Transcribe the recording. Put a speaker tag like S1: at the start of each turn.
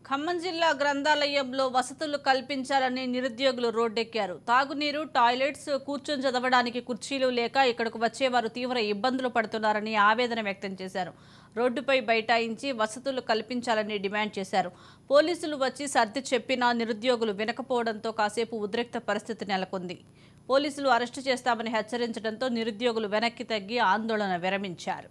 S1: ఖమ్మం జిల్లా గ్రంథాలయంలో వసతులు కల్పించాలని నిరుద్యోగులు రోడ్డెక్కారు. తాగునీరు, టాయిలెట్స్, కూర్చొని చదవడానికి కుర్చీలు లేక ఇక్కడకు వచ్చేవారు తీవ్ర ఇబ్బందులు పడుతున్నారని ఆవేదన వ్యక్తం చేశారు. రోడ్డుపై బైఠాయించి వసతులు కల్పించాలని డిమాండ్ చేశారు. పోలీసులు వచ్చి సర్ది చెప్పినా నిరుద్యోగులు వినకపోవడంతో కాసేపు ఉద్రిక్త పరిస్థితి నెలకొంది. పోలీసులు అరెస్టు చేస్తామని హెచ్చరించడంతో నిరుద్యోగులు వెనక్కి తగ్గి ఆందోళన విరమించారు.